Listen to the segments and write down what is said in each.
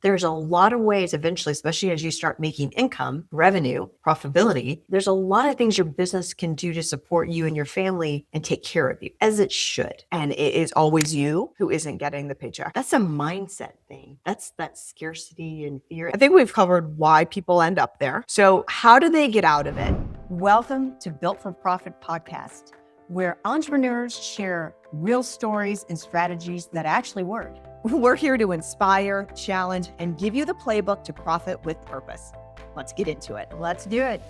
There's a lot of ways eventually, especially as you start making income, revenue, profitability, there's a lot of things your business can do to support you and your family and take care of you, as it should. And it is always you who isn't getting the paycheck. That's a mindset thing. That's that scarcity and fear. I think we've covered why people end up there. So how do they get out of it? Welcome to Built4Profit Podcast, where entrepreneurs share real stories and strategies that actually work. We're here to inspire, challenge, and give you the playbook to profit with purpose. Let's get into it. Let's do it.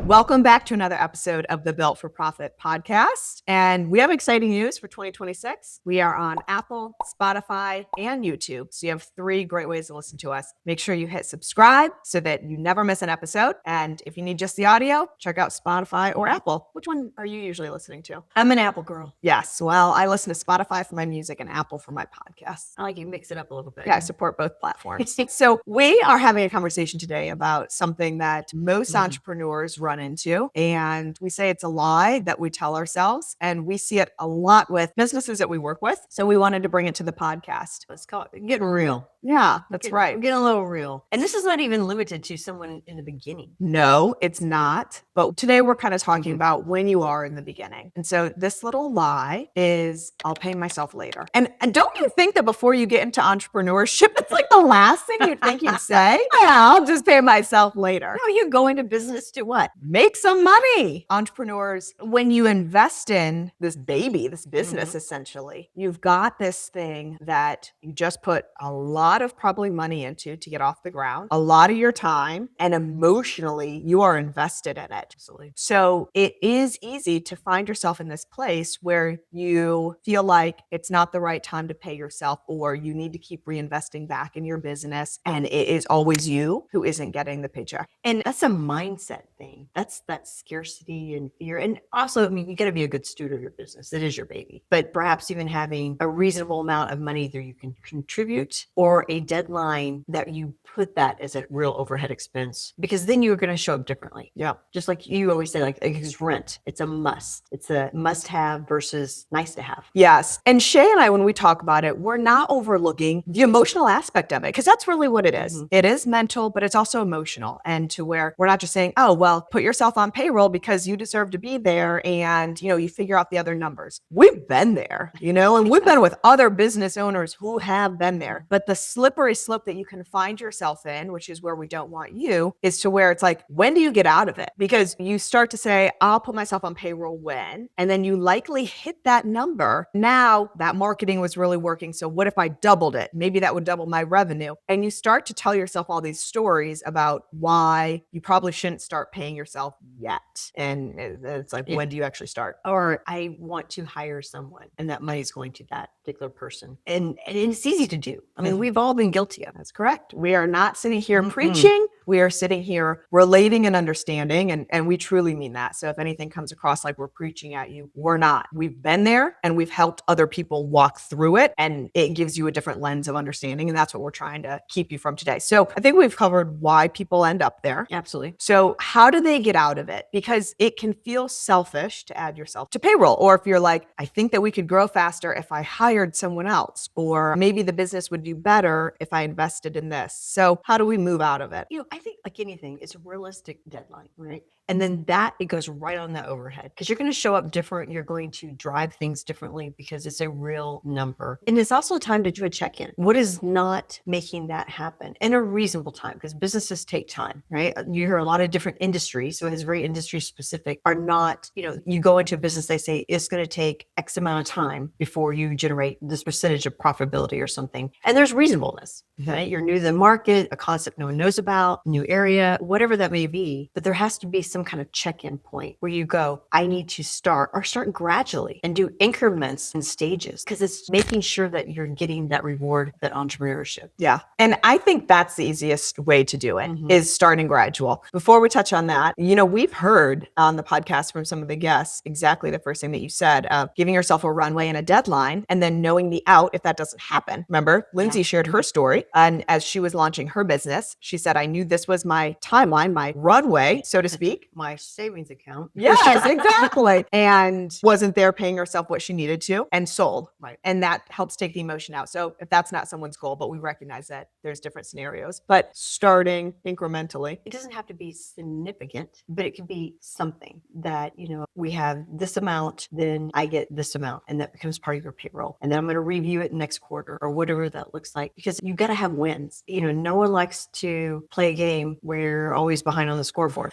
Welcome back to another episode of the Built4Profit Podcast. And we have exciting news for 2026. We are on Apple, Spotify, and YouTube. So you have 3 great ways to listen to us. Make sure you hit subscribe so that you never miss an episode. And if you need just the audio, check out Spotify or Apple. Which one are you usually listening to? I'm an Apple girl. Yes. Well, I listen to Spotify for my music and Apple for my podcasts. I like you mix it up a little bit. Yeah, I support both platforms. So we are having a conversation today about something that most entrepreneurs run into. And we say it's a lie that we tell ourselves. And we see it a lot with businesses that we work with. So we wanted to bring it to the podcast. Let's call it getting real. Yeah, that's right. We're getting a little real. And this is not even limited to someone in the beginning. No, it's not. But today we're kind of talking about when you are in the beginning. And so this little lie is, I'll pay myself later. And don't you think that before you get into entrepreneurship, it's like the last thing you think you'd say? Yeah, I'll just pay myself later. No, you're going to business to what? Make some money. Entrepreneurs, when you invest in this baby, this business, essentially, you've got this thing that you just put a lot of probably money into to get off the ground, a lot of your time, and emotionally you are invested in it. Absolutely. So it is easy to find yourself in this place where you feel like it's not the right time to pay yourself, or you need to keep reinvesting back in your business, and it is always you who isn't getting the paycheck. And that's a mindset thing. That's that scarcity and fear. And also, I mean, you got to be a good steward of your business. It is your baby. But perhaps even having a reasonable amount of money that you can contribute, or a deadline that you put that as a real overhead expense, because then you're going to show up differently. Yeah. Just like you always say, like, it's rent. It's a must. It's a must have versus nice to have. Yes. And Shay and I, when we talk about it, we're not overlooking the emotional aspect of it, because that's really what it is. It is mental, but it's also emotional. And to where we're not just saying, oh, well, put yourself on payroll because you deserve to be there. And, you figure out the other numbers. We've been there, and we've been with other business owners who have been there. But the slippery slope that you can find yourself in, which is where we don't want you, is to where it's like, when do you get out of it? Because you start to say, I'll put myself on payroll when, and then you likely hit that number. Now that marketing was really working. So what if I doubled it? Maybe that would double my revenue. And you start to tell yourself all these stories about why you probably shouldn't start paying yourself yet. And it's like, when do you actually start? Or I want to hire someone, and that money is going to that particular person. And it's easy to do. I mean, we've all been guilty of it. That's correct. We are not sitting here preaching. We are sitting here relating and understanding, and we truly mean that. So if anything comes across like we're preaching at you, we're not. We've been there, and we've helped other people walk through it, and it gives you a different lens of understanding, and that's what we're trying to keep you from today. So I think we've covered why people end up there. Absolutely. So how do they get out of it? Because it can feel selfish to add yourself to payroll, or if you're like, I think that we could grow faster if I hired someone else, or maybe the business would do better if I invested in this. So how do we move out of it? I think like anything, it's a realistic deadline, right? And then it goes right on that overhead, because you're going to show up different. You're going to drive things differently because it's a real number. And it's also time to do a check-in. What is not making that happen in a reasonable time? Because businesses take time, right? You hear a lot of different industries, so it's very industry specific, are not, you go into a business, they say it's going to take X amount of time before you generate this percentage of profitability or something. And there's reasonabness, right? You're new to the market, a concept no one knows about, new area, whatever that may be. But there has to be some kind of check-in point where you go, I need to start gradually and do increments and stages, because it's making sure that you're getting that reward, that entrepreneurship. Yeah. And I think that's the easiest way to do it, is starting gradual. Before we touch on that, we've heard on the podcast from some of the guests exactly the first thing that you said, giving yourself a runway and a deadline, and then knowing the out if that doesn't happen. Remember, Lindsay shared her story, and as she was launching her business, she said, I knew this was my timeline, my runway, so to speak. My savings account. Yes, exactly. And wasn't there paying herself what she needed to and sold. Right. And that helps take the emotion out. So if that's not someone's goal, but we recognize that there's different scenarios, but starting incrementally. It doesn't have to be significant, but it can be something that, we have this amount, then I get this amount, and that becomes part of your payroll. And then I'm going to review it next quarter or whatever that looks like, because you got to have wins. No one likes to play a game where you're always behind on the scoreboard.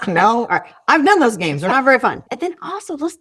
No. All right. I've done those games. They're not very fun. And then also let's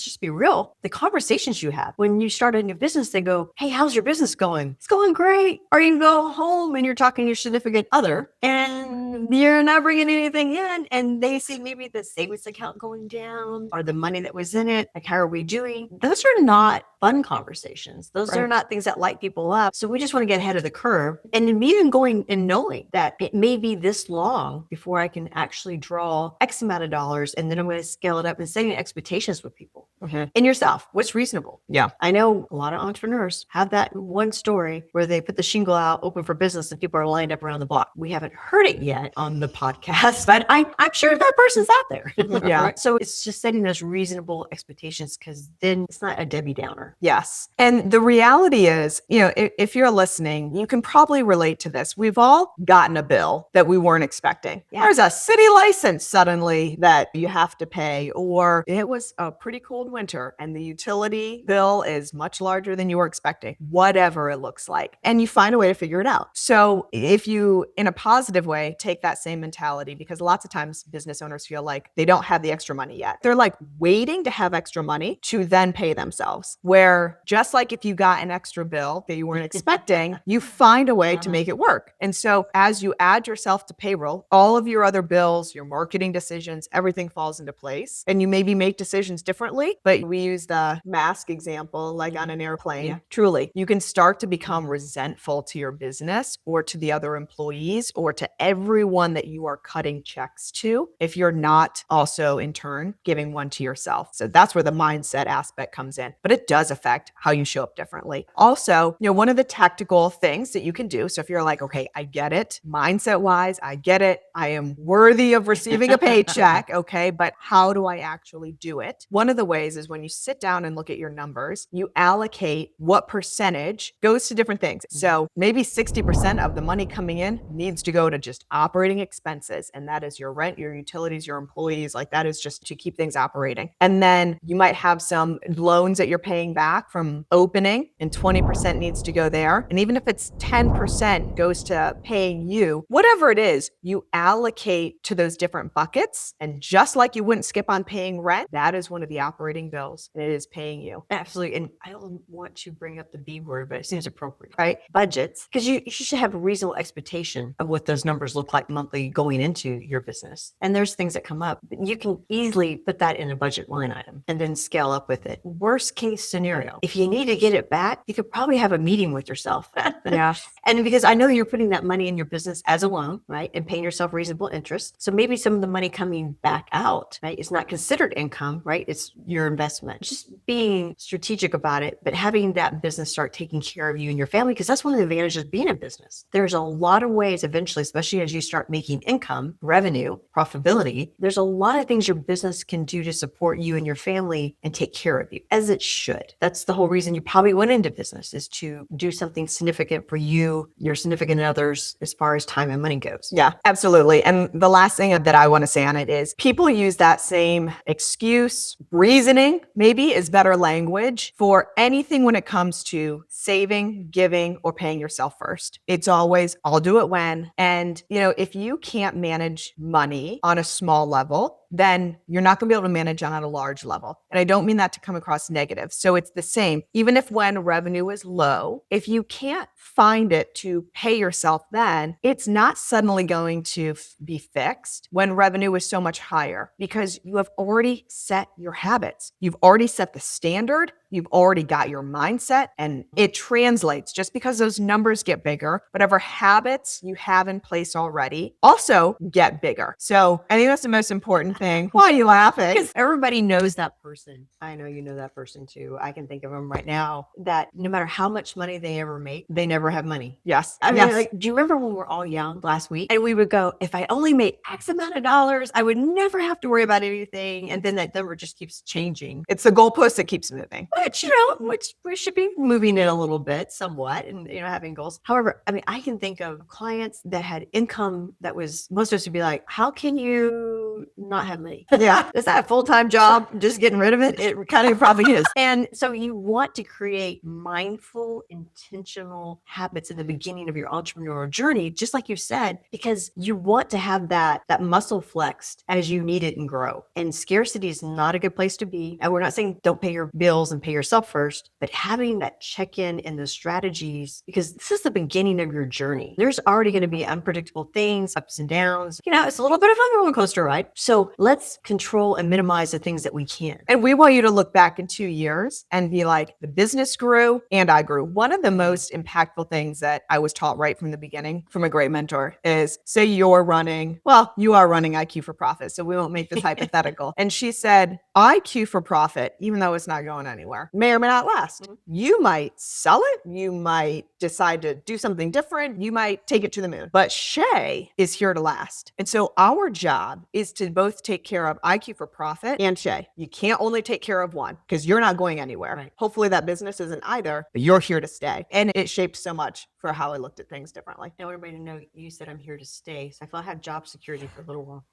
just be real. The conversations you have when you start a new business, they go, hey, how's your business going? It's going great. Or you go home and you're talking to your significant other and you're not bringing anything in. And they see maybe the savings account going down or the money that was in it. Like, how are we doing? Those are not fun conversations. Those are not things that light people up. So we just want to get ahead of the curve. And even going and knowing that it may be this long before I can actually draw X amount of dollars. And then I'm going to scale it up and setting expectations with people and yourself. What's reasonable? Yeah. I know a lot of entrepreneurs have that one story where they put the shingle out open for business and people are lined up around the block. We haven't heard it yet on the podcast, but I'm sure that person's out there. Yeah. Right? So it's just setting those reasonable expectations, because then it's not a Debbie Downer. Yes. And the reality is, if you're listening, you can probably relate to this. We've all gotten a bill that we weren't expecting. Yeah. There's a city license suddenly that you have to pay, or it was a pretty cold winter and the utility bill is much larger than you were expecting, whatever it looks like. And you find a way to figure it out. So if you, in a positive way, take that same mentality, because lots of times business owners feel like they don't have the extra money yet. They're like waiting to have extra money to then pay themselves. Where just like if you got an extra bill that you weren't expecting, you find a way to make it work. And so as you add yourself to payroll, all of your other bills, your marketing decisions, everything falls into place. And you maybe make decisions differently, but we use the mask example, like on an airplane. Yeah. Truly, you can start to become resentful to your business or to the other employees or to everyone that you are cutting checks to if you're not also in turn giving one to yourself. So that's where the mindset aspect comes in, but it does affect how you show up differently. Also, one of the tactical things that you can do. So if you're like, okay, I get it, mindset wise, I get it. I am worthy of receiving a paycheck. Okay. But how do I actually do it? One of the ways is when you sit down and look at your numbers, you allocate what percentage goes to different things. So maybe 60% of the money coming in needs to go to just operating expenses. And that is your rent, your utilities, your employees. Like that is just to keep things operating. And then you might have some loans that you're paying back from opening, and 20% needs to go there. And even if it's 10% goes to paying you, whatever it is, you allocate to those different buckets. And just like you wouldn't skip on paying rent, that is one of the operating bills, and it is paying you. Absolutely. And I don't want to bring up the B word, but it seems appropriate, right? Budgets, because you should have a reasonable expectation of what those numbers look like monthly going into your business. And there's things that come up, but you can easily put that in a budget line item and then scale up with it. Worst case scenario, if you need to get it back, you could probably have a meeting with yourself. Yeah. And because I know you're putting that money in your business as a loan, right? And paying yourself reasonable interest. So maybe some of the money coming back out, right? It's not considered income, right? It's your investment. Just being strategic about it, but having that business start taking care of you and your family, because that's one of the advantages of being in business. There's a lot of ways eventually, especially as you start making income, revenue, profitability, there's a lot of things your business can do to support you and your family and take care of you, as it should. That's the whole reason you probably went into business, is to do something significant for you, your significant others, as far as time and money goes. Yeah, absolutely. And the last thing that I want to say on it is people use that same excuse, reasoning, maybe is better language for anything when it comes to saving, giving, or paying yourself first. It's always, I'll do it when. And, if you can't manage money on a small level, then you're not going to be able to manage on a large level. And I don't mean that to come across negative. So it's the same. Even if when revenue is low, if you can't find it to pay yourself, then it's not suddenly going to be fixed when revenue is so much higher, because you have already set your habits. You've already set the standard. You've already got your mindset, and it translates. Just because those numbers get bigger, whatever habits you have in place already also get bigger. So I think that's the most important thing. Why are you laughing? Because everybody knows that person. I know you know that person too. I can think of them right now that no matter how much money they ever make, they never have money. Yes. I mean, Yes. like, do you remember when we were all young last week and we would go, if I only made X amount of dollars, I would never have to worry about anything. And then that number just keeps changing. It's the goalpost that keeps moving. Which, which we should be moving it a little bit, somewhat, and, having goals. However, I mean, I can think of clients that had income that was, most of us would be like, how can you not have money? Yeah. Is that a full-time job? Just getting rid of it? It kind of probably is. And so you want to create mindful, intentional habits in the beginning of your entrepreneurial journey, just like you said, because you want to have that muscle flexed as you need it and grow. And scarcity is not a good place to be. And we're not saying don't pay your bills and pay yourself first, but having that check-in and the strategies, because this is the beginning of your journey. There's already going to be unpredictable things, ups and downs. It's a little bit of a roller coaster ride. So let's control and minimize the things that we can. And we want you to look back in 2 years and be like, the business grew and I grew. One of the most impactful things that I was taught right from the beginning from a great mentor is, say you are running IQ for Profit. So we won't make this hypothetical. And she said, IQ for Profit, even though it's not going anywhere, may or may not last. You might sell it. You might decide to do something different. You might take it to the moon. But Shay is here to last. And so our job is to both take care of IQ for Profit and Shay. You can't only take care of one because you're not going anywhere. Right. Hopefully that business isn't either, but you're here to stay. And it shaped so much for how I looked at things differently. I want everybody to know you said I'm here to stay. So I feel I have job security for a little while,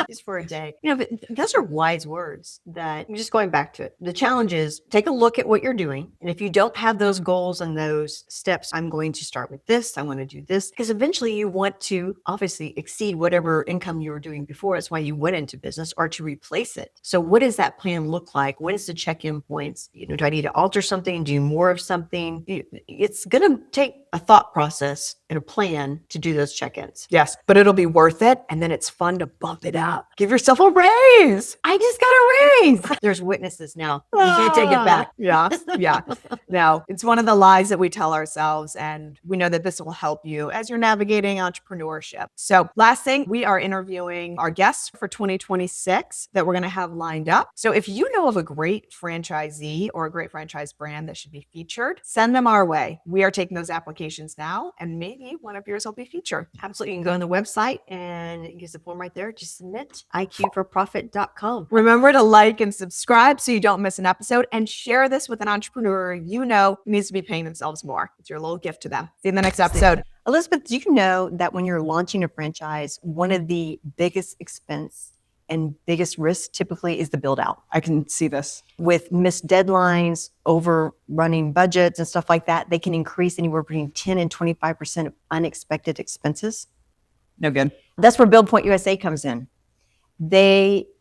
just for a day. But those are wise words that just going back to it. The challenge is take a look at what you're doing. And if you don't have those goals and those steps, I'm going to start with this. I want to do this because eventually you want to obviously exceed whatever income you were doing before. That's why you went into business, or to replace it. So what does that plan look like? What is the check-in points? Do I need to alter something, do more of something? It's going to take a thought process and a plan to do those check-ins. Yes, but it'll be worth it. And then it's fun to bump it up. Give yourself a raise. I just got a raise. There's witnesses now. You can't take it back. Yeah. No, it's one of the lies that we tell ourselves. And we know that this will help you as you're navigating entrepreneurship. So last thing, we are interviewing our guests for 2026 that we're going to have lined up. So if you know of a great franchisee or a great franchise brand that should be featured, send them our way. We are taking those applications now, and maybe one of yours will be featured. Absolutely. You can go on the website and use the form right there. Just submit IQforprofit.com. Remember to like and subscribe so you don't miss an episode, and share this with an entrepreneur you know who needs to be paying themselves more. It's your little gift to them. See you in the next episode. Elizabeth, do you know that when you're launching a franchise, one of the biggest expense and biggest risks typically is the build out? I can see this. With missed deadlines, overrunning budgets and stuff like that, they can increase anywhere between 10 and 25% of unexpected expenses. No good. That's where Build USA comes in.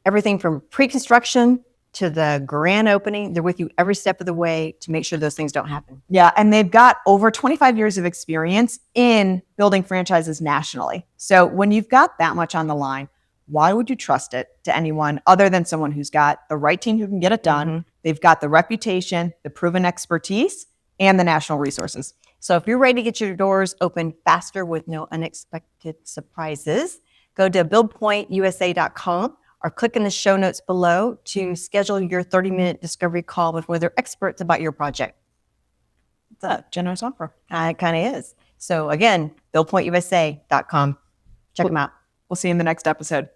Everything from pre-construction to the grand opening, they're with you every step of the way to make sure those things don't happen. Yeah, and they've got over 25 years of experience in building franchises nationally. So when you've got that much on the line, why would you trust it to anyone other than someone who's got the right team who can get it done? Mm-hmm. They've got the reputation, the proven expertise, and the national resources. So if you're ready to get your doors open faster with no unexpected surprises, go to buildpointusa.com or click in the show notes below to schedule your 30-minute discovery call with one of their experts about your project. It's a generous offer. It kind of is. So again, buildpointusa.com. Check them out. We'll see you in the next episode.